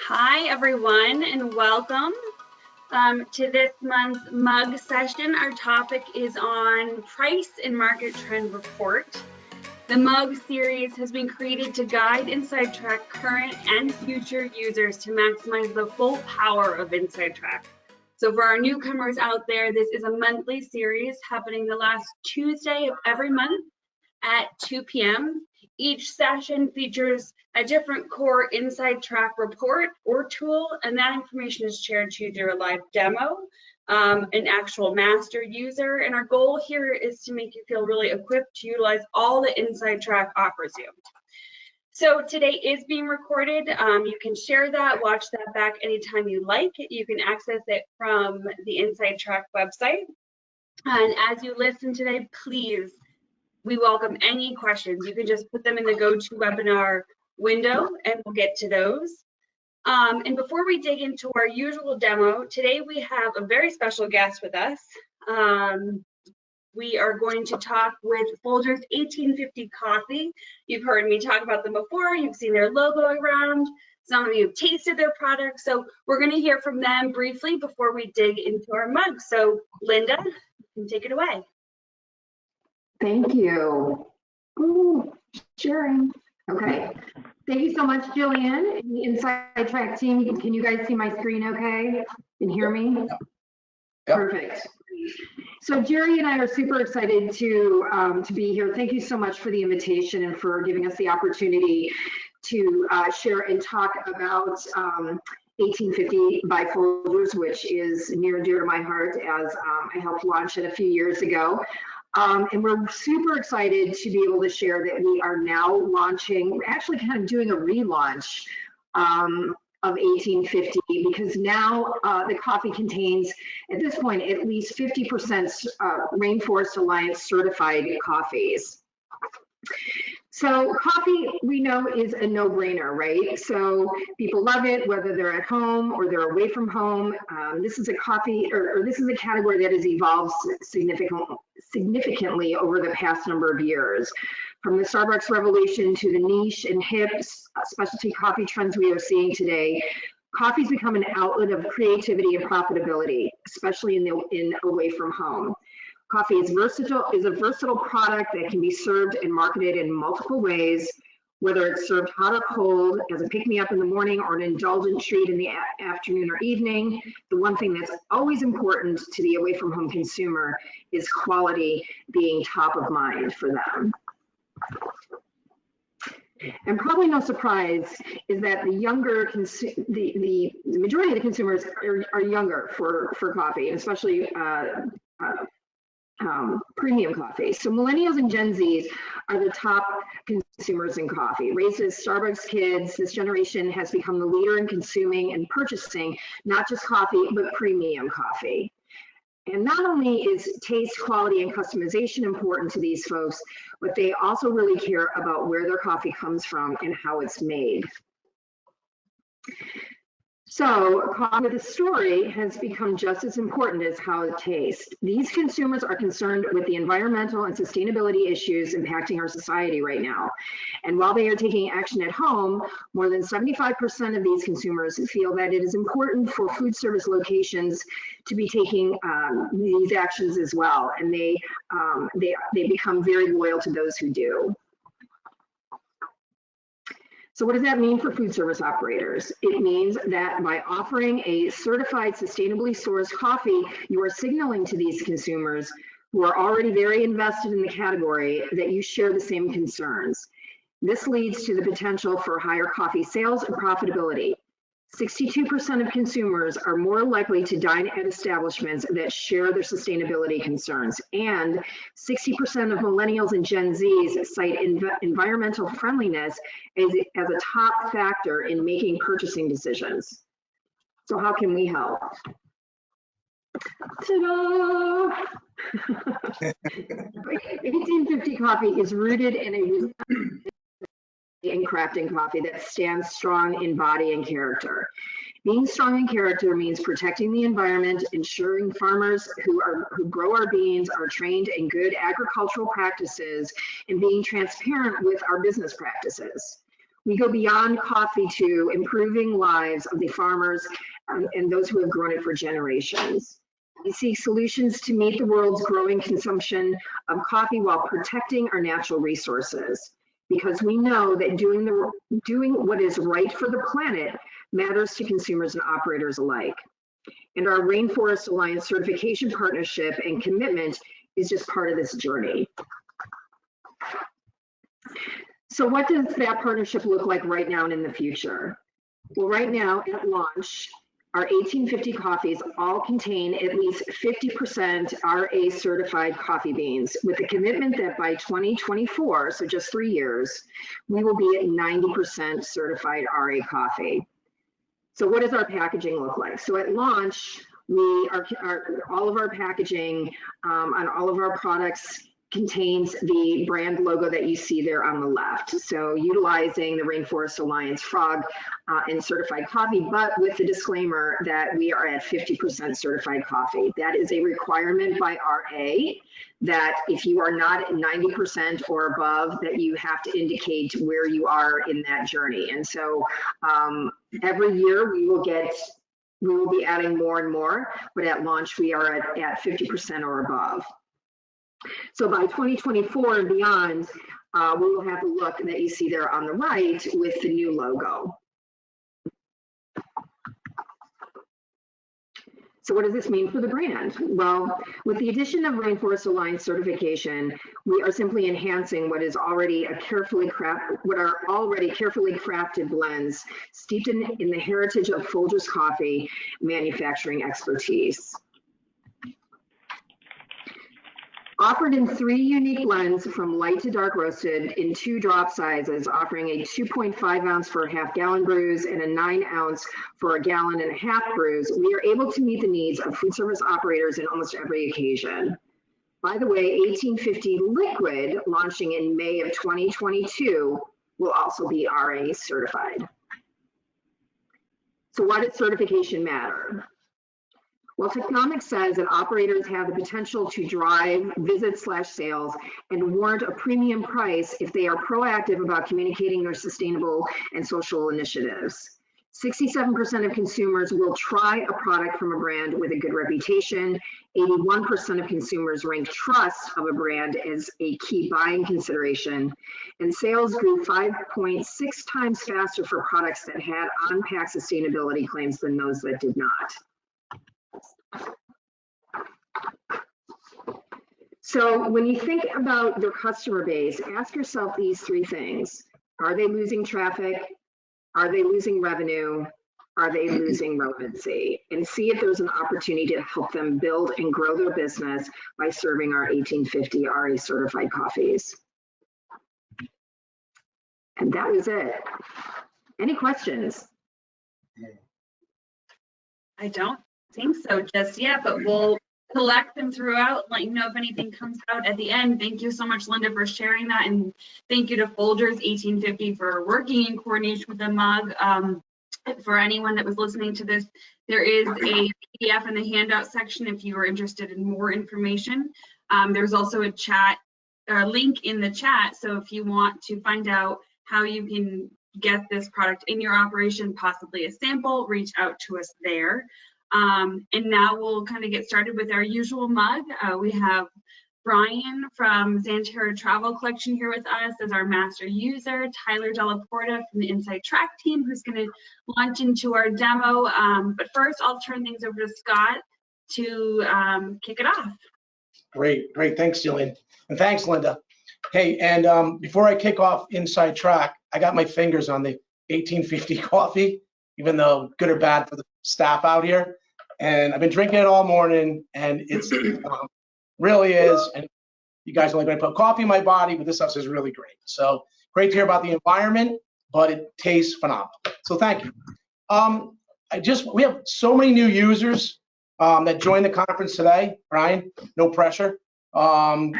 Hi, everyone, and welcome to this month's mug session. Our topic is on price and market trend report. The mug series has been created to guide InsideTrack current and future users to maximize the full power of InsideTrack. So for our newcomers out there, this is a monthly series happening the last Tuesday of every month at 2 p.m. Each session features a different core InsideTrack report or tool, and that information is shared to you through a live demo, an actual master user. And our goal here is to make you feel really equipped to utilize all that InsideTrack offers you. So today is being recorded. You can share that, watch that back anytime you like. You can access it from the InsideTrack website. And as you listen today, please, we welcome any questions. You can just put them in the GoToWebinar window and we'll get to those. And before we dig into our usual demo, today we have a very special guest with us. We are going to talk with Folgers 1850 Coffee. You've heard me talk about them before. You've seen their logo around. Some of you have tasted their products. So we're going to hear from them briefly before we dig into our mugs. So Linda, you can take it away. Thank you. Ooh, sharing. Okay. Thank you so much, Jillian. The InsideTrack team, can you guys see my screen okay? Can you hear me? Yep. Perfect. So Jerry and I are super excited to be here. Thank you so much for the invitation and for giving us the opportunity to share and talk about 1850 by Folgers, which is near and dear to my heart as I helped launch it a few years ago. And we're super excited to be able to share that we are now launching, we're actually kind of doing a relaunch of 1850 because now the coffee contains, at this point, at least 50% Rainforest Alliance certified coffees. So coffee, we know, is a no-brainer, right? So people love it, whether they're at home or they're away from home. This is a coffee, or this is a category that has evolved significantly over the past number of years. From the Starbucks revolution to the niche and hip specialty coffee trends we are seeing today, coffee's become an outlet of creativity and profitability, especially in away from home. Coffee is a versatile product that can be served and marketed in multiple ways, whether it's served hot or cold, as a pick-me-up in the morning or an indulgent treat in the afternoon or evening. The one thing that's always important to the away-from-home consumer is quality being top of mind for them. And probably no surprise is that the younger, the majority of the consumers are younger for coffee, and especially premium coffee. So millennials and Gen Zs are the top consumers in coffee. Raised as Starbucks kids, this generation has become the leader in consuming and purchasing not just coffee, but premium coffee. And not only is taste, quality, and customization important to these folks, but they also really care about where their coffee comes from and how it's made. So coffee with a story has become just as important as how it tastes. These consumers are concerned with the environmental and sustainability issues impacting our society right now. And while they are taking action at home, more than 75% of these consumers feel that it is important for food service locations to be taking these actions as well. And they become very loyal to those who do. So what does that mean for food service operators? It means that by offering a certified sustainably sourced coffee, you are signaling to these consumers who are already very invested in the category that you share the same concerns. This leads to the potential for higher coffee sales and profitability. 62% of consumers are more likely to dine at establishments that share their sustainability concerns, and 60% of millennials and Gen Zs cite environmental friendliness as a top factor in making purchasing decisions. So how can we help? Ta-da! 1850 Coffee is rooted in crafting coffee that stands strong in body and character. Being strong in character means protecting the environment, ensuring farmers who grow our beans are trained in good agricultural practices, and being transparent with our business practices. We go beyond coffee to improving lives of the farmers and those who have grown it for generations. We seek solutions to meet the world's growing consumption of coffee while protecting our natural resources, because we know that doing what is right for the planet matters to consumers and operators alike. And our Rainforest Alliance certification partnership and commitment is just part of this journey. So what does that partnership look like right now and in the future? Well, right now at launch, our 1850 coffees all contain at least 50% RA certified coffee beans, with the commitment that by 2024, so just 3 years, we will be at 90% certified RA coffee. So what does our packaging look like? So at launch, all of our packaging on all of our products contains the brand logo that you see there on the left. So utilizing the Rainforest Alliance frog and certified coffee, but with the disclaimer that we are at 50% certified coffee. That is a requirement by RA, that if you are not at 90% or above, that you have to indicate where you are in that journey. And so every year we will be adding more and more, but at launch we are at 50% or above. So by 2024 and beyond, we will have the look that you see there on the right with the new logo. So what does this mean for the brand? Well, with the addition of Rainforest Alliance certification, we are simply enhancing what are already carefully crafted blends steeped in the heritage of Folgers coffee manufacturing expertise. Offered in 3 unique blends from light to dark roasted in 2 drop sizes, offering a 2.5 ounce for half-gallon brews and a 9 ounce for a 1.5 gallon brews, we are able to meet the needs of food service operators in almost every occasion. By the way, 1850 Liquid, launching in May of 2022, will also be RA certified. So why does certification matter? Well, Technomics says that operators have the potential to drive visits/sales and warrant a premium price if they are proactive about communicating their sustainable and social initiatives. 67% of consumers will try a product from a brand with a good reputation. 81% of consumers rank trust of a brand as a key buying consideration. And sales grew 5.6 times faster for products that had on-pack sustainability claims than those that did not. So when you think about their customer base, ask yourself these 3 things. Are they losing traffic? Are they losing revenue? Are they losing relevancy? And see if there's an opportunity to help them build and grow their business by serving our 1850 RA certified coffees. And that was it. Any questions? I don't think so just yet, but we'll collect them throughout, let you know if anything comes out at the end. Thank you so much, Linda, for sharing that, and thank you to Folgers 1850 for working in coordination with the mug. For anyone that was listening to this, there is a PDF in the handout section if you are interested in more information. There's also a link in the chat, so if you want to find out how you can get this product in your operation, possibly a sample, reach out to us there. And now we'll kind of get started with our usual mug. We have Brian from Xanterra Travel Collection here with us as our master user, Tyler Delaporta from the InsideTrack team, who's going to launch into our demo. But first, I'll turn things over to Scott to kick it off. Great. Thanks, Jillian. And thanks, Linda. Hey, and before I kick off InsideTrack, I got my fingers on the 1850 coffee, even though good or bad for the staff out here. And I've been drinking it all morning, and it's really is. And you guys are only going to put coffee in my body, but this stuff is really great. So great to hear about the environment, but it tastes phenomenal. So thank you. We have so many new users that joined the conference today. Brian, no pressure. I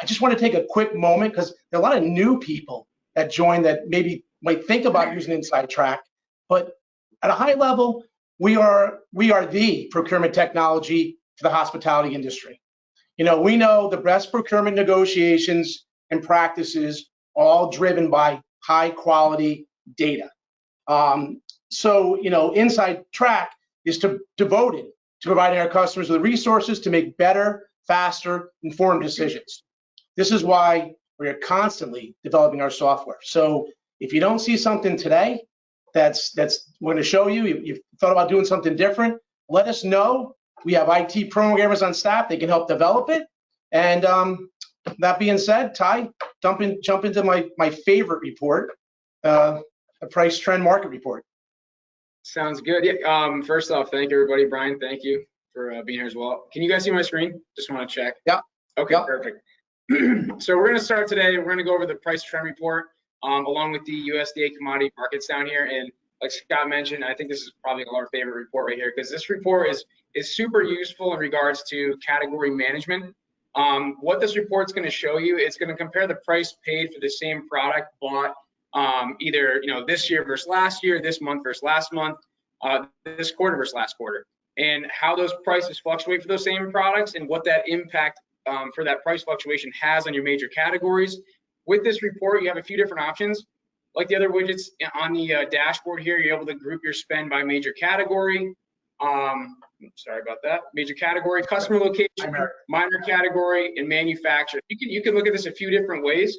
just want to take a quick moment because there are a lot of new people that joined that maybe might think about using InsideTrack, but at a high level, we are the procurement technology for the hospitality industry. We know the best procurement negotiations and practices are all driven by high quality data. So, you know, InsideTrack is devoted to providing our customers with resources to make better, faster, informed decisions. This is why we are constantly developing our software. So if you don't see something today that's we're going to show you, you've thought about doing something different, let us know. We have IT programmers on staff. They can help develop it. And that being said, Ty, jump into my favorite report, the price trend market report. Sounds good. Yeah. First off, thank you, everybody. Brian, thank you for being here as well. Can you guys see my screen? Just want to check. Yeah. Okay, Yep. Perfect. So we're going to start today. We're going to go over the price trend report along with the USDA commodity markets down here. And like Scott mentioned, I think this is probably our favorite report right here because this report is super useful in regards to category management. What this report's going to show you, it's going to compare the price paid for the same product bought either this year versus last year, this month versus last month, this quarter versus last quarter, and how those prices fluctuate for those same products and what that impact for that price fluctuation has on your major categories. With this report, you have a few different options. Like the other widgets on the dashboard here, you're able to group your spend by major category. Sorry about that. Major category, customer location, minor category, and manufacturer. You can look at this a few different ways.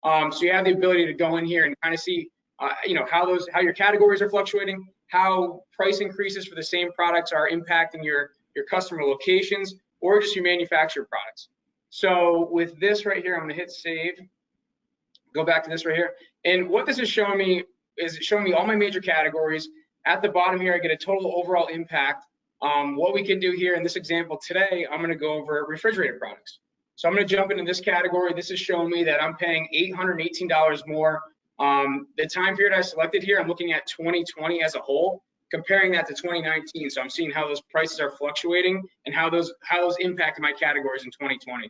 So you have the ability to go in here and kind of see, how your categories are fluctuating, how price increases for the same products are impacting your customer locations, or just your manufacturer products. So with this right here, I'm going to hit save. Go back to this right here, and what this is showing me all my major categories. At the bottom here, I get a total overall impact. What we can do here in this example today, I'm going to go over refrigerated products. So I'm going to jump into this category. This is showing me that I'm paying $818 more. The time period I selected here, I'm looking at 2020 as a whole, comparing that to 2019. So I'm seeing how those prices are fluctuating and how those impacted my categories in 2020.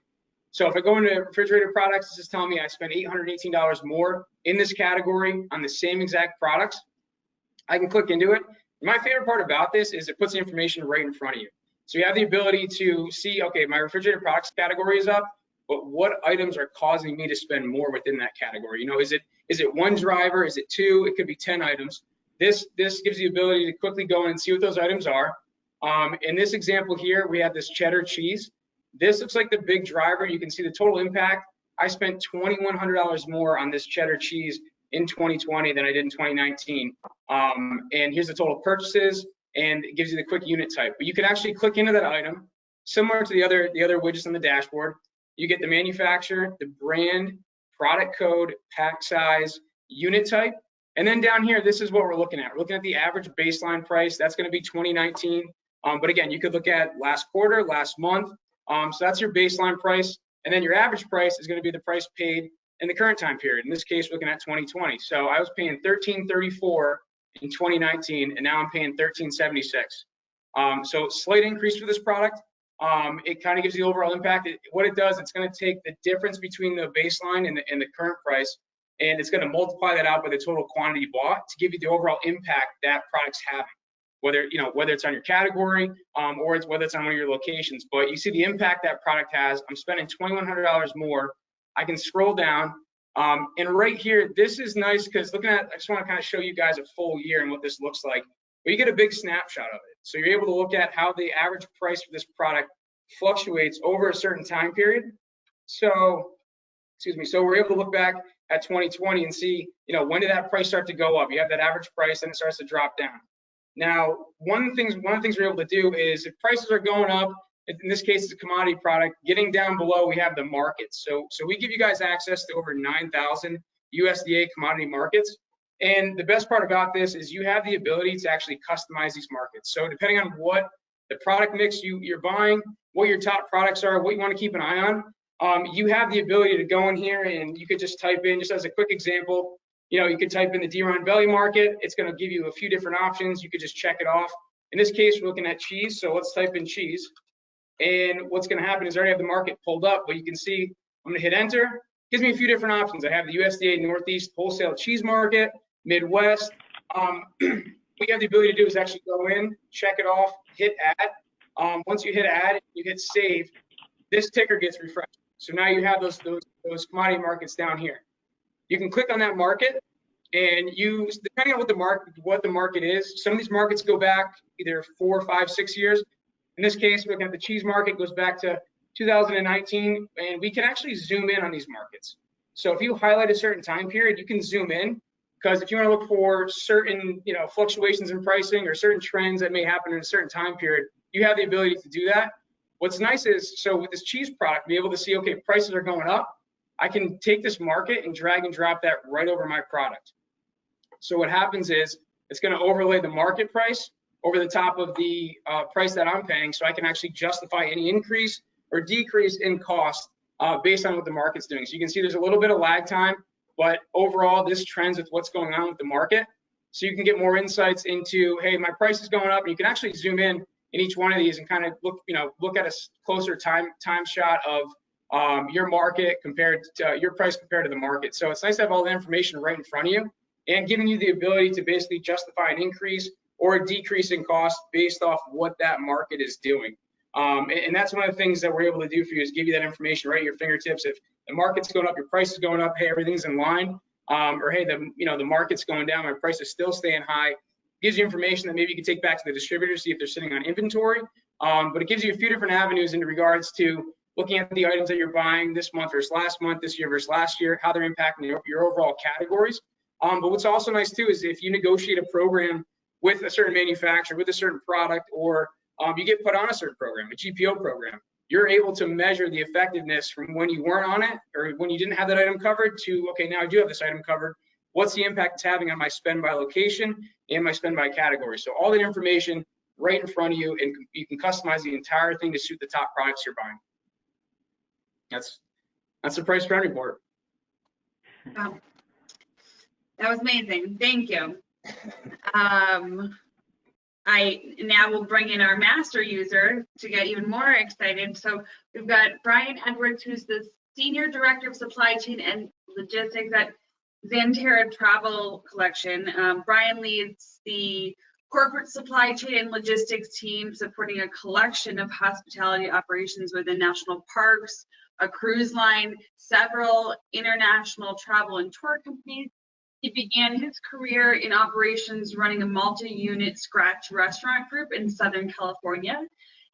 So if I go into refrigerated products, this is telling me I spent $818 more in this category on the same exact products. I can click into it. My favorite part about this is it puts the information right in front of you. So you have the ability to see, okay, my refrigerated products category is up, but what items are causing me to spend more within that category? Is it one driver? Is it two? It could be 10 items. This gives you the ability to quickly go in and see what those items are. In this example here, we have this cheddar cheese. This looks like the big driver. You can see the total impact. I spent $2,100 more on this cheddar cheese in 2020 than I did in 2019. And here's the total purchases, and it gives you the quick unit type. But you can actually click into that item, similar to the other widgets on the dashboard. You get the manufacturer, the brand, product code, pack size, unit type, and then down here, this is what we're looking at. We're looking at the average baseline price. That's going to be 2019. But again, you could look at last quarter, last month. So that's your baseline price, and then your average price is going to be the price paid in the current time period. In this case, we're looking at 2020. So I was paying $13.34 in 2019, and now I'm paying $13.76. So slight increase for this product. It kind of gives you the overall impact. What it does, it's going to take the difference between the baseline and the current price, and it's going to multiply that out by the total quantity bought to give you the overall impact that product's having. Whether it's on your category or whether it's on one of your locations, but you see the impact that product has. I'm spending $2,100 more. I can scroll down, and right here, this is nice because I just want to kind of show you guys a full year and what this looks like. But you get a big snapshot of it, so you're able to look at how the average price for this product fluctuates over a certain time period. So, so we're able to look back at 2020 and see, when did that price start to go up? You have that average price, and it starts to drop down. Now, one of the things we're able to do is if prices are going up, in this case, it's a commodity product, getting down below, we have the markets. So we give you guys access to over 9,000 USDA commodity markets. And the best part about this is you have the ability to actually customize these markets. So depending on what the product mix you're buying, what your top products are, what you want to keep an eye on, you have the ability to go in here and you could just type in, just as a quick example, you could type in the Deer Belly market. It's going to give you a few different options. You could just check it off. In this case, we're looking at cheese. So let's type in cheese. And what's going to happen is I already have the market pulled up, but you can see I'm going to hit enter. It gives me a few different options. I have the USDA Northeast Wholesale Cheese Market, Midwest. What you have the ability to do is actually go in, check it off, hit add. Once you hit add, you hit save, this ticker gets refreshed. So now you have those commodity markets down here. You can click on that market, and you, depending on what the market is, some of these markets go back either 4, 5, 6 years. In this case, we're looking at the cheese market, goes back to 2019, and we can actually zoom in on these markets. So if you highlight a certain time period, you can zoom in, because if you want to look for certain, fluctuations in pricing or certain trends that may happen in a certain time period, you have the ability to do that. What's nice is, so with this cheese product, be able to see, okay, prices are going up. I can take this market and drag and drop that right over my product. So what happens is it's going to overlay the market price over the top of the price that I'm paying, so I can actually justify any increase or decrease in cost based on what the market's doing. So you can see there's a little bit of lag time, but overall this trends with what's going on with the market. So you can get more insights into, hey, my price is going up, and you can actually zoom in each one of these and kind of look at a closer time shot of your market compared to your price compared to the market. So it's nice to have all the information right in front of you and giving you the ability to basically justify an increase or a decrease in cost based off what that market is doing. And that's one of the things that we're able to do for you, is give you that information right at your fingertips. If the market's going up, your price is going up, hey, everything's in line, or hey, the market's going down, my price is still staying high. Gives you information that maybe you can take back to the distributor, see if they're sitting on inventory. But it gives you a few different avenues in regards to looking at the items that you're buying this month versus last month, this year versus last year, how they're impacting your overall categories. But what's also nice too is if you negotiate a program with a certain manufacturer, with a certain product, or you get put on a certain program, a GPO program, you're able to measure the effectiveness from when you weren't on it or when you didn't have that item covered to, okay, now I do have this item covered. What's the impact it's having on my spend by location and my spend by category? So all that information right in front of you, and you can customize the entire thing to suit the top products you're buying. That's the price trend report. Wow. That was amazing. Thank you. I now will bring in our master user to get even more excited. So we've got Brian Edwards, who's the Senior Director of Supply Chain and Logistics at Xanterra Travel Collection. Brian leads the corporate supply chain and logistics team, supporting a collection of hospitality operations within national parks, a cruise line, several international travel and tour companies. He began his career in operations running a multi-unit scratch restaurant group in Southern California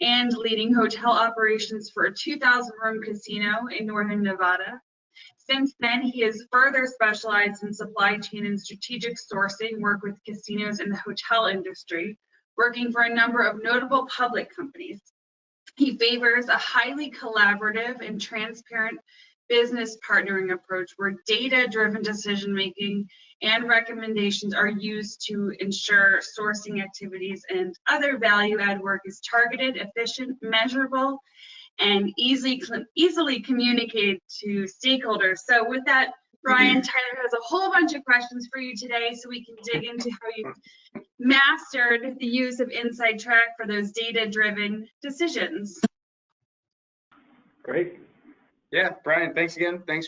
and leading hotel operations for a 2,000-room casino in Northern Nevada. Since then, he has further specialized in supply chain and strategic sourcing work with casinos and the hotel industry, working for a number of notable public companies. He favors a highly collaborative and transparent business partnering approach where data-driven decision-making and recommendations are used to ensure sourcing activities and other value-add work is targeted, efficient, measurable, and easily communicated to stakeholders. So with that, Brian, Tyler has a whole bunch of questions for you today so we can dig into how you mastered the use of InsideTrack for those data-driven decisions. Great. Yeah, Brian, thanks again. Thanks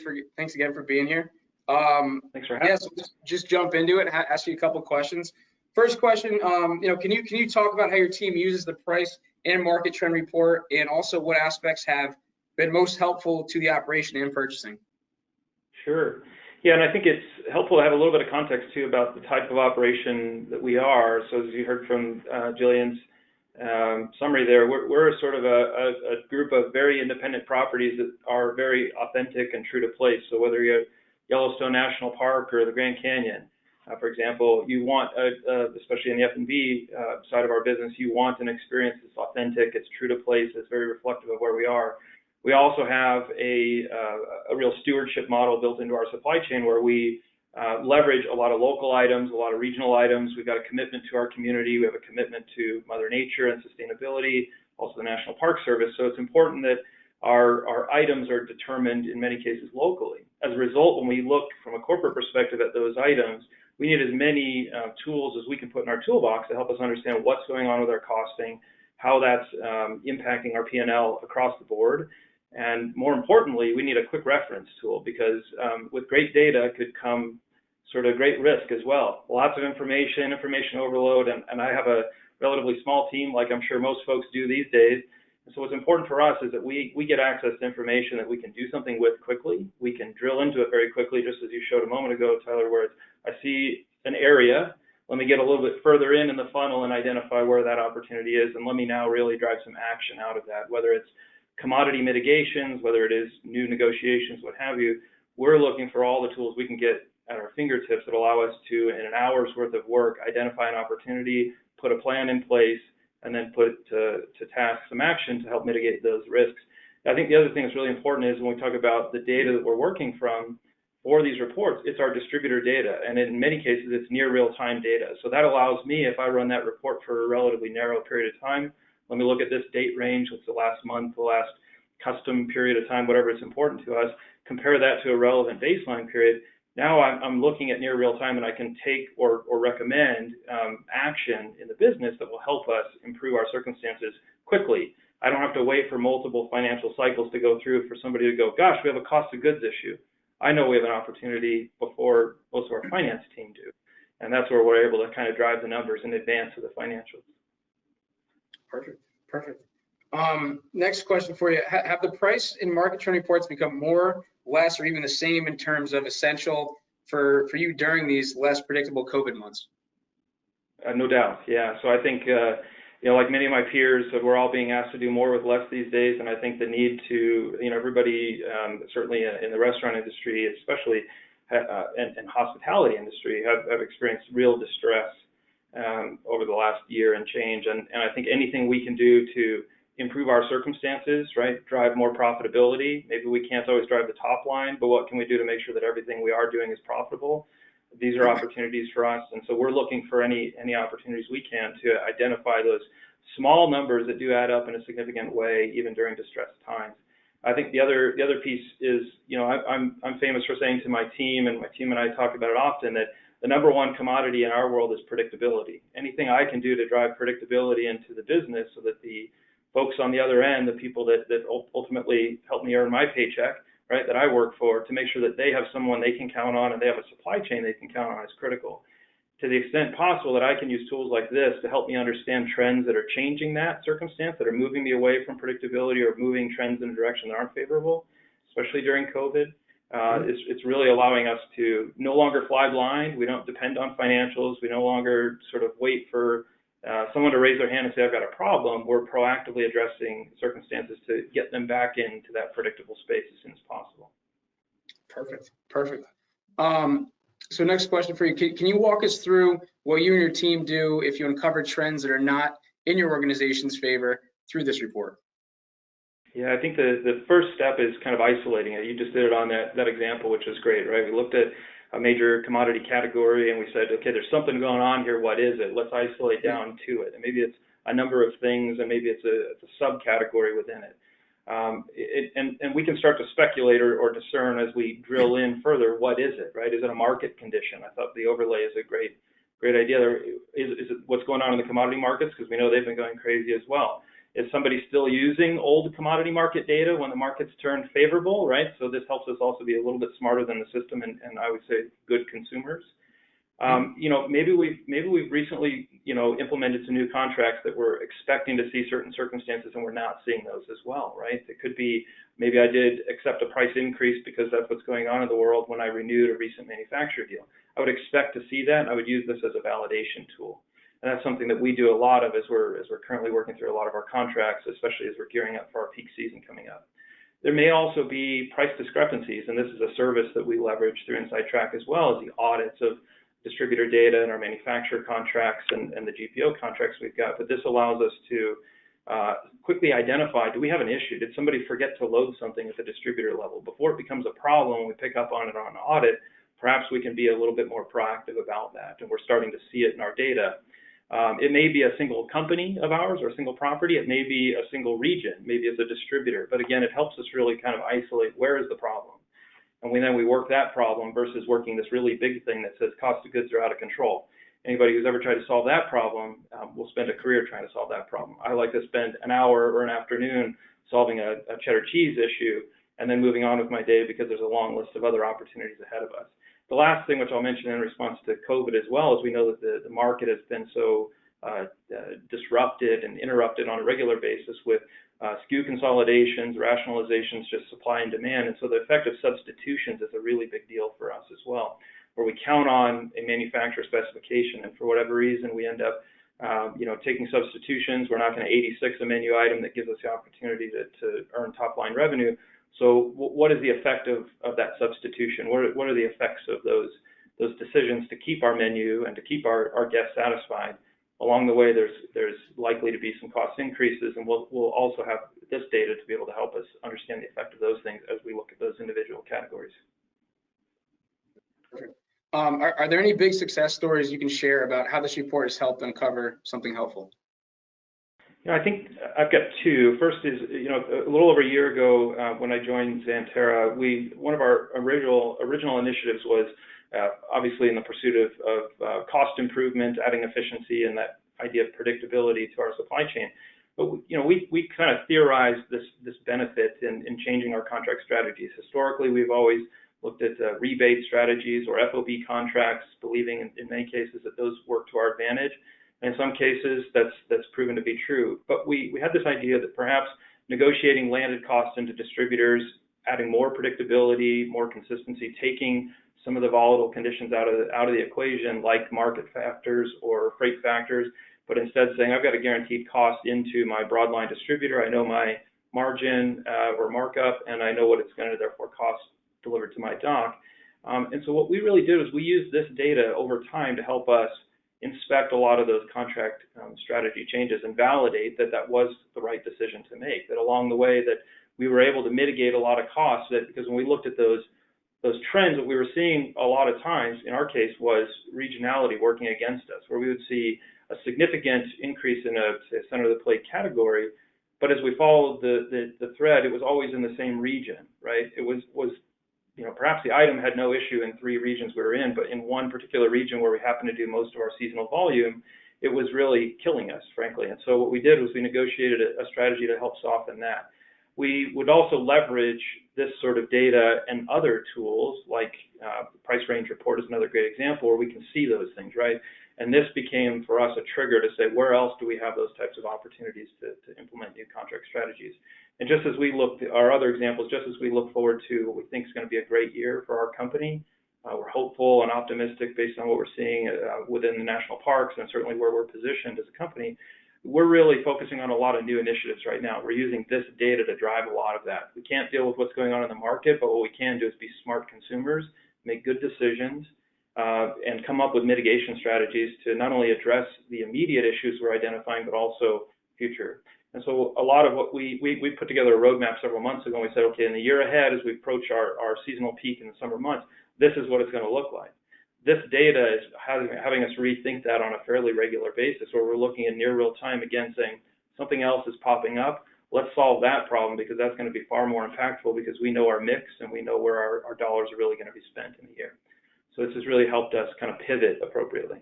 again for being here. Thanks for having me. So just jump into it and ask you a couple questions. First question, can you talk about how your team uses the price and market trend report, and also what aspects have been most helpful to the operation and purchasing? Sure. Yeah, and I think it's helpful to have a little bit of context too about the type of operation that we are. So as you heard from Jillian's summary there, we're sort of a group of very independent properties that are very authentic and true to place. So whether you're at Yellowstone National Park or the Grand Canyon, for example, you want, especially in the F&B side of our business, you want an experience that's authentic, it's true to place, it's very reflective of where we are. We also have a real stewardship model built into our supply chain where we leverage a lot of local items, a lot of regional items. We've got a commitment to our community. We have a commitment to Mother Nature and sustainability, also the National Park Service. So it's important that our items are determined in many cases locally. As a result, when we look from a corporate perspective at those items, we need as many tools as we can put in our toolbox to help us understand what's going on with our costing, how that's impacting our P&L across the board. And more importantly, we need a quick reference tool because with great data could come sort of great risk as well. Lots of information overload, and I have a relatively small team like I'm sure most folks do these days. And so what's important for us is that we get access to information that we can do something with quickly. We can drill into it very quickly, just as you showed a moment ago, Tyler, where I see an area, let me get a little bit further in the funnel and identify where that opportunity is, and let me now really drive some action out of that, whether it's commodity mitigations, whether it is new negotiations, what have you. We're looking for all the tools we can get at our fingertips that allow us to, in an hour's worth of work, identify an opportunity, put a plan in place, and then put to task some action to help mitigate those risks. I think the other thing that's really important is when we talk about the data that we're working from for these reports, it's our distributor data, and in many cases, it's near real-time data. So that allows me, if I run that report for a relatively narrow period of time, let me look at this date range, what's the last month, the last custom period of time, whatever is important to us, compare that to a relevant baseline period. Now I'm looking at near real time, and I can take or recommend action in the business that will help us improve our circumstances quickly. I don't have to wait for multiple financial cycles to go through for somebody to go, gosh, we have a cost of goods issue. I know we have an opportunity before most of our finance team do. And that's where we're able to kind of drive the numbers in advance of the financials. Perfect, perfect. Next question for you. Have the price and market trend reports become more, less, or even the same in terms of essential for you during these less predictable COVID months? No doubt, yeah. So I think, like many of my peers, we're all being asked to do more with less these days, and I think the need to, everybody, certainly in the restaurant industry, especially, and hospitality industry, have experienced real distress over the last year and change. And I think anything we can do to improve our circumstances, right, drive more profitability. Maybe we can't always drive the top line, but what can we do to make sure that everything we are doing is profitable? These are opportunities for us, and so we're looking for any opportunities we can to identify those small numbers that do add up in a significant way, even during distressed times. I think the other piece is, I'm famous for saying to my team, and my team and I talk about it often, that the number one commodity in our world is predictability. Anything I can do to drive predictability into the business so that the folks on the other end, the people that ultimately help me earn my paycheck, right, that I work for, to make sure that they have someone they can count on and they have a supply chain they can count on is critical. To the extent possible that I can use tools like this to help me understand trends that are changing that circumstance, that are moving me away from predictability or moving trends in a direction that aren't favorable, especially during COVID, it's really allowing us to no longer fly blind. We don't depend on financials. We no longer sort of wait for someone to raise their hand and say, I've got a problem. We're proactively addressing circumstances to get them back into that predictable space as soon as possible. Perfect, perfect. So next question for you. Can you walk us through what you and your team do if you uncover trends that are not in your organization's favor through this report? Yeah, I think the first step is kind of isolating it. You just did it on that example, which is great, right? We looked at a major commodity category and we said, okay, there's something going on here. What is it? Let's isolate down to it. And maybe it's a number of things, and maybe it's a subcategory within it. And we can start to speculate or discern as we drill in further. What is it, right? Is it a market condition? I thought the overlay is a great idea. Is it what's going on in the commodity markets? Because we know they've been going crazy as well. Is somebody still using old commodity market data when the market's turned favorable, right? So this helps us also be a little bit smarter than the system, and I would say good consumers. Maybe we've recently, implemented some new contracts that we're expecting to see certain circumstances, and we're not seeing those as well, right? It could be maybe I did accept a price increase because that's what's going on in the world when I renewed a recent manufacturer deal. I would expect to see that, and I would use this as a validation tool. And that's something that we do a lot of as we're currently working through a lot of our contracts, especially as we're gearing up for our peak season coming up. There may also be price discrepancies, and this is a service that we leverage through InsideTrack, as well as the audits of distributor data and our manufacturer contracts and the GPO contracts we've got. But this allows us to quickly identify, do we have an issue? Did somebody forget to load something at the distributor level? Before it becomes a problem, we pick up on it on audit, perhaps we can be a little bit more proactive about that, and we're starting to see it in our data. It may be a single company of ours or a single property. It may be a single region, maybe as a distributor. But again, it helps us really kind of isolate where is the problem. And then we work that problem versus working this really big thing that says cost of goods are out of control. Anybody who's ever tried to solve that problem will spend a career trying to solve that problem. I like to spend an hour or an afternoon solving a cheddar cheese issue and then moving on with my day because there's a long list of other opportunities ahead of us. The last thing, which I'll mention in response to COVID as well, is we know that the market has been so disrupted and interrupted on a regular basis with SKU consolidations, rationalizations, just supply and demand. And so the effect of substitutions is a really big deal for us as well, where we count on a manufacturer specification, and for whatever reason we end up taking substitutions. We're not going to 86 a menu item that gives us the opportunity to earn top line revenue. So what is the effect of that substitution? What are the effects of those decisions to keep our menu and to keep our guests satisfied? Along the way, there's likely to be some cost increases, and we'll also have this data to be able to help us understand the effect of those things as we look at those individual categories. Perfect. Are there any big success stories you can share about how this report has helped uncover something helpful? I think I've got two. First is, a little over a year ago when I joined Xanterra, one of our original initiatives was obviously in the pursuit of cost improvement, adding efficiency, and that idea of predictability to our supply chain. But we kind of theorized this benefit in changing our contract strategies. Historically, we've always looked at rebate strategies or FOB contracts, believing in many cases that those work to our advantage. And in some cases, that's proven to be true. But we had this idea that perhaps negotiating landed costs into distributors, adding more predictability, more consistency, taking some of the volatile conditions out of the equation, like market factors or freight factors, but instead saying, I've got a guaranteed cost into my broadline distributor. I know my margin or markup, and I know what it's going to therefore cost delivered to my dock. And so what we really did is we used this data over time to help us inspect a lot of those contract strategy changes and validate that was the right decision to make, that along the way that we were able to mitigate a lot of costs, that because when we looked at those trends, what we were seeing a lot of times in our case was regionality working against us, where we would see a significant increase in a center of the plate category, but as we followed the thread, it was always in the same region, right? It was perhaps the item had no issue in 3 regions we were in, but in one particular region where we happen to do most of our seasonal volume, it was really killing us, frankly. And so what we did was we negotiated a strategy to help soften that. We would also leverage this sort of data and other tools, like the price range report is another great example, where we can see those things, right? And this became for us a trigger to say, where else do we have those types of opportunities to implement new contract strategies? And just as we look at our other examples, just as we look forward to what we think is going to be a great year for our company, we're hopeful and optimistic based on what we're seeing within the national parks and certainly where we're positioned as a company. We're really focusing on a lot of new initiatives right now. We're using this data to drive a lot of that. We can't deal with what's going on in the market, but what we can do is be smart consumers, make good decisions, and come up with mitigation strategies to not only address the immediate issues we're identifying, but also future. And so a lot of what we put together a roadmap several months ago, and we said, okay, in the year ahead, as we approach our seasonal peak in the summer months, this is what it's going to look like. This data is having us rethink that on a fairly regular basis, where we're looking in near real time again, saying something else is popping up. Let's solve that problem, because that's going to be far more impactful, because we know our mix and we know where our dollars are really going to be spent in the year. So this has really helped us kind of pivot appropriately.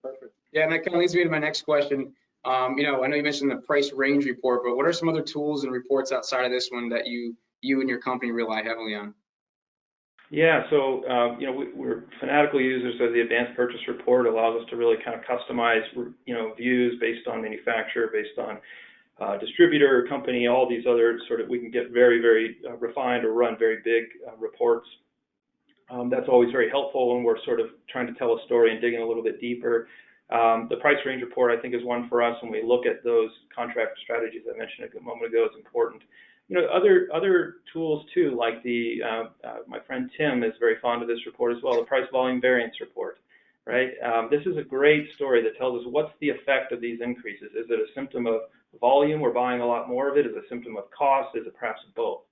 Perfect. Yeah, and that kind of leads me to my next question. I know you mentioned the price range report, but what are some other tools and reports outside of this one that you and your company rely heavily on? Yeah, so we're fanatical users of the advanced purchase report. It allows us to really kind of customize views based on manufacturer, based on distributor, company, all these other we can get very, very refined or run very big reports. That's always very helpful when we're sort of trying to tell a story and digging a little bit deeper. The price range report, I think, is one for us when we look at those contract strategies I mentioned a moment ago is important. Other tools too, like my friend Tim is very fond of this report as well, the price volume variance report, right? This is a great story that tells us what's the effect of these increases. Is it a symptom of volume, we're buying a lot more of it? Is it a symptom of cost? Is it perhaps both,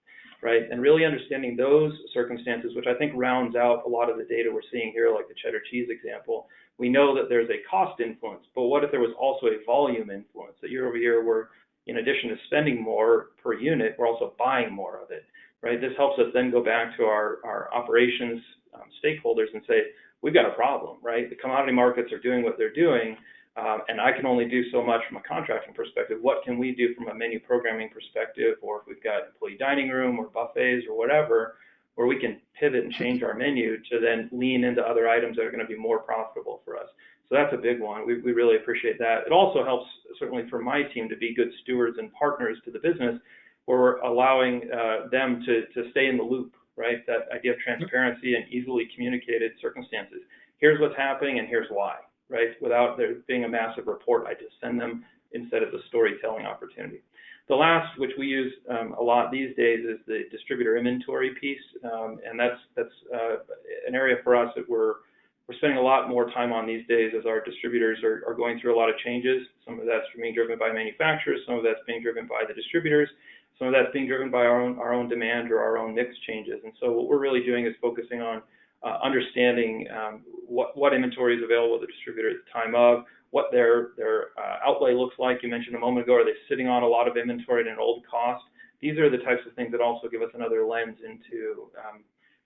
right? And really understanding those circumstances, which I think rounds out a lot of the data we're seeing here, like the cheddar cheese example. We know that there's a cost influence, but what if there was also a volume influence? That year over year, we're, in addition to spending more per unit, we're also buying more of it, right? This helps us then go back to our operations stakeholders and say, we've got a problem, right? The commodity markets are doing what they're doing, and I can only do so much from a contracting perspective. What can we do from a menu programming perspective, or if we've got employee dining room or buffets or whatever, where we can pivot and change our menu to then lean into other items that are going to be more profitable for us. So that's a big one. We really appreciate that. It also helps, certainly for my team, to be good stewards and partners to the business, where we're allowing them to stay in the loop, right? That idea of transparency and easily communicated circumstances. Here's what's happening and here's why, right? Without there being a massive report, I just send them instead of the storytelling opportunity. The last, which we use a lot these days, is the distributor inventory piece, and that's an area for us that we're spending a lot more time on these days as our distributors are going through a lot of changes. Some of that's being driven by manufacturers, some of that's being driven by the distributors, some of that's being driven by our own demand or our own mix changes. And so what we're really doing is focusing on understanding what inventory is available to the distributor at the time of, what their outlay looks like. You mentioned a moment ago, are they sitting on a lot of inventory at an old cost? These are the types of things that also give us another lens into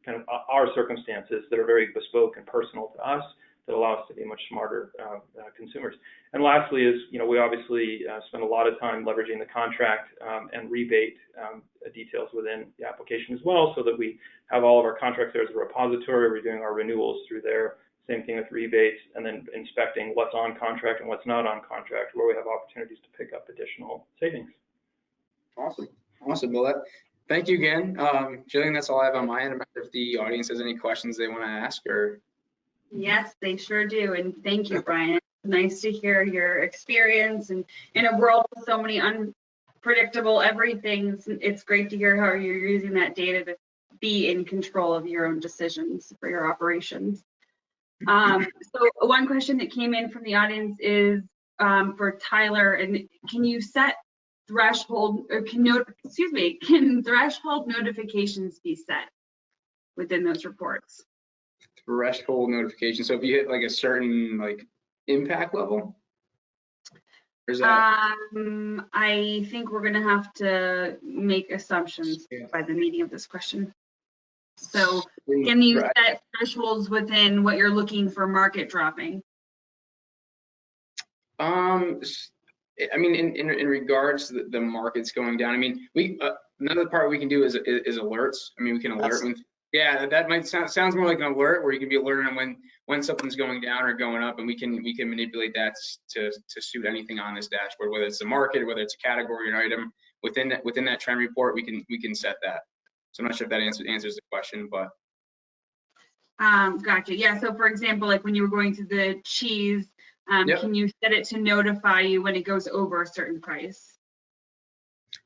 kind of our circumstances that are very bespoke and personal to us, that allow us to be much smarter consumers. And lastly is, we obviously spend a lot of time leveraging the contract and rebate details within the application as well, so that we have all of our contracts there as a repository. We're doing our renewals through there. Same thing with rebates, and then inspecting what's on contract and what's not on contract, where we have opportunities to pick up additional savings. Awesome. Well, thank you again. Jillian, that's all I have on my end. I'm not sure if the audience has any questions they want to ask or. Yes, they sure do. And thank you, Brian. It's nice to hear your experience, and in a world with so many unpredictable everythings, it's great to hear how you're using that data to be in control of your own decisions for your operations. So one question that came in from the audience is for Tyler, and can you set threshold, or can threshold notifications be set within those reports? Threshold notification. So if you hit like a certain impact level, or is that? I think we're gonna have to make assumptions by the meaning of this question. So can you set thresholds within what you're looking for market dropping? I mean, in regards to the markets going down, I mean, another part we can do is alerts. I mean, we can alert when. Yeah, that might sounds more like an alert, where you can be alerted on when something's going down or going up, and we can manipulate that to suit anything on this dashboard, whether it's a market, whether it's a category or item. Within that trend report, we can set that. So I'm not sure if that answers the question, but. Gotcha. Yeah. So for example, like when you were going to the cheese, Yep. Can you set it to notify you when it goes over a certain price?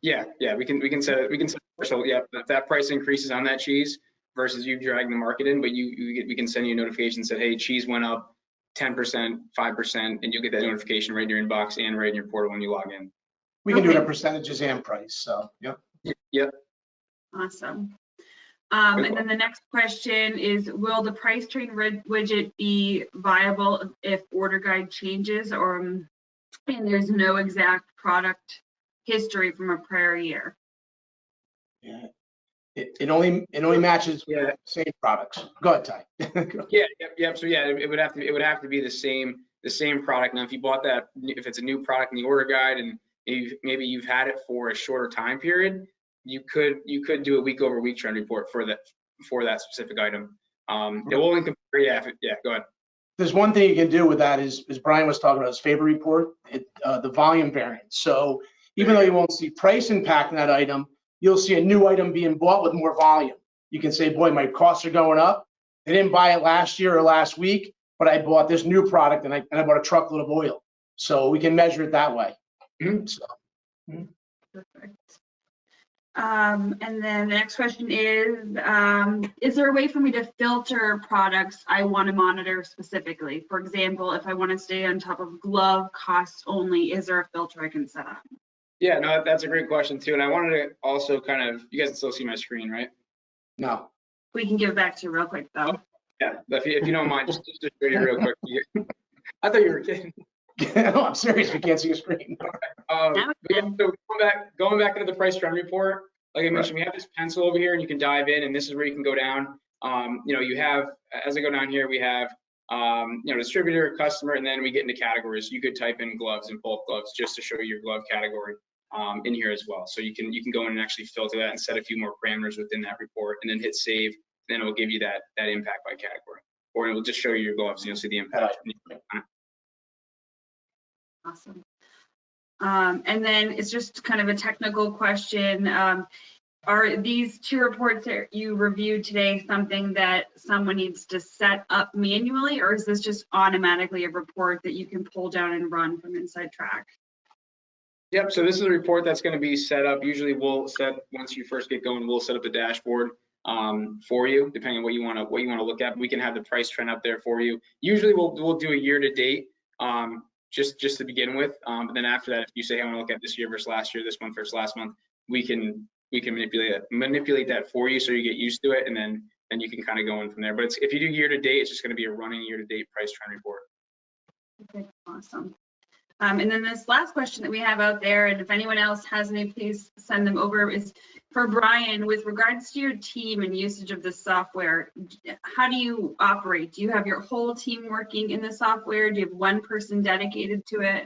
Yeah, we can set it. We can set a threshold. Yeah, if that price increases on that cheese versus you dragging the market in, but we can send you a notification that said, hey, cheese went up 10%, 5%, and you'll get that notification right in your inbox and right in your portal when you log in. We can do it at percentages and price, so, yep. Yep. Awesome. And then the next question is, will the price train widget be viable if order guide changes, or and there's no exact product history from a prior year? Yeah. It only matches same products. Go ahead, Ty. Yeah. So yeah, it would have to be the same product. Now, if you bought that, if it's a new product in the order guide and maybe you've had it for a shorter time period, you could do a week over week trend report for that specific item. It will compare. Yeah, go ahead. There's one thing you can do with that is Brian was talking about his favorite report, the volume variance. So even though you won't see price impact in that item, you'll see a new item being bought with more volume. You can say, boy, my costs are going up. I didn't buy it last year or last week, but I bought this new product and I bought a truckload of oil. So we can measure it that way. Perfect. And then the next question is there a way for me to filter products I want to monitor specifically? For example, if I want to stay on top of glove costs only, is there a filter I can set up? Yeah, no, that's a great question too. And I wanted to also you guys can still see my screen, right? No. We can give it back to you real quick though. Yeah, if you don't mind, just show you real quick. I thought you were kidding. No, I'm serious. We can't see your screen. So going back into the price trend report, like I mentioned, we have this pencil over here, and you can dive in, and this is where you can go down. You have, as I go down here, we have distributor, customer, and then we get into categories. You could type in gloves and bulk gloves just to show you your glove category in here as well. So you can go in and actually filter that and set a few more parameters within that report, and then hit save. Then it will give you that impact by category, or it will just show you your gloves, and you'll see the impact. Awesome. And then it's just kind of a technical question. Are these two reports that you reviewed today something that someone needs to set up manually, or is this just automatically a report that you can pull down and run from InsideTrack? Yep, so this is a report that's going to be set up. Usually we'll set, once you first get going, we'll set up the dashboard for you, depending on what you want to look at. We can have the price trend up there for you. Usually we'll do a year to date just to begin with. But then after that, if you say, hey, I want to look at this year versus last year, this month versus last month, we can manipulate that for you so you get used to it, and then you can kind of go in from there. But if you do year to date, it's just going to be a running year to date price trend report. Okay, awesome. And then this last question that we have out there, and if anyone else has any, please send them over, is for Brian. With regards to your team and usage of the software, how do you operate? Do you have your whole team working in the software? Do you have one person dedicated to it?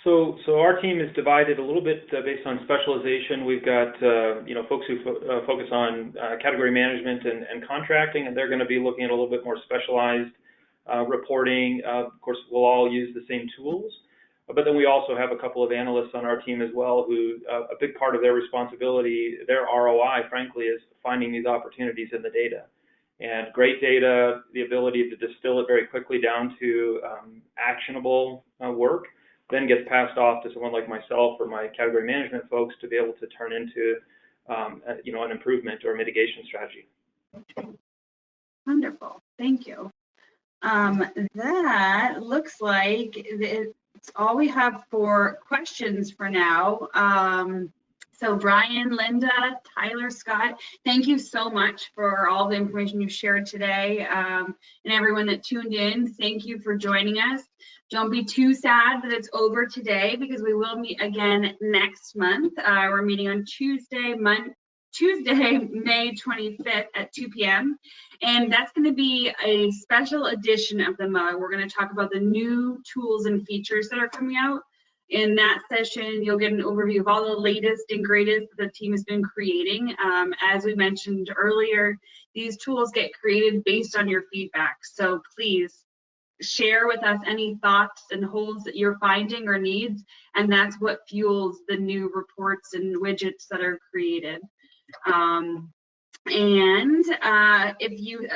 So our team is divided a little bit based on specialization. We've got folks who focus on category management and contracting, and they're going to be looking at a little bit more specialized reporting. Of course, we'll all use the same tools, but then we also have a couple of analysts on our team as well who a big part of their responsibility, their ROI, frankly, is finding these opportunities in the data. And great data, the ability to distill it very quickly down to actionable work, then gets passed off to someone like myself or my category management folks to be able to turn into an improvement or mitigation strategy. Wonderful, thank you. That looks like it's all we have for questions for now. So Brian, Linda, Tyler, Scott, thank you so much for all the information you shared today, and everyone that tuned in, thank you for joining us. Don't be too sad that it's over today, because we will meet again next month. We're meeting on Tuesday, May 25th at 2 p.m. And that's going to be a special edition of the mug. We're going to talk about the new tools and features that are coming out. In that session, you'll get an overview of all the latest and greatest the team has been creating. As we mentioned earlier, these tools get created based on your feedback. So please share with us any thoughts and holes that you're finding or needs, and that's what fuels the new reports and widgets that are created. If you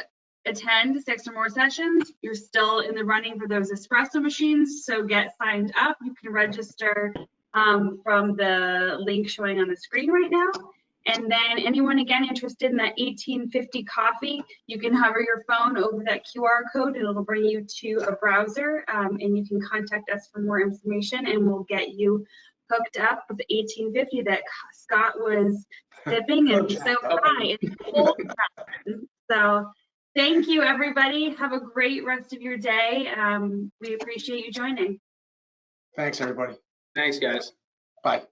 attend 6 or more sessions, you're still in the running for those espresso machines, so get signed up. You can register from the link showing on the screen right now. And then anyone again interested in that 1850 coffee, you can hover your phone over that QR code and it'll bring you to a browser, and you can contact us for more information, and we'll get you hooked up with the 1850 that Scott was sipping and so high. It's cold. So thank you, everybody. Have a great rest of your day. We appreciate you joining. Thanks, everybody. Thanks, guys. Bye.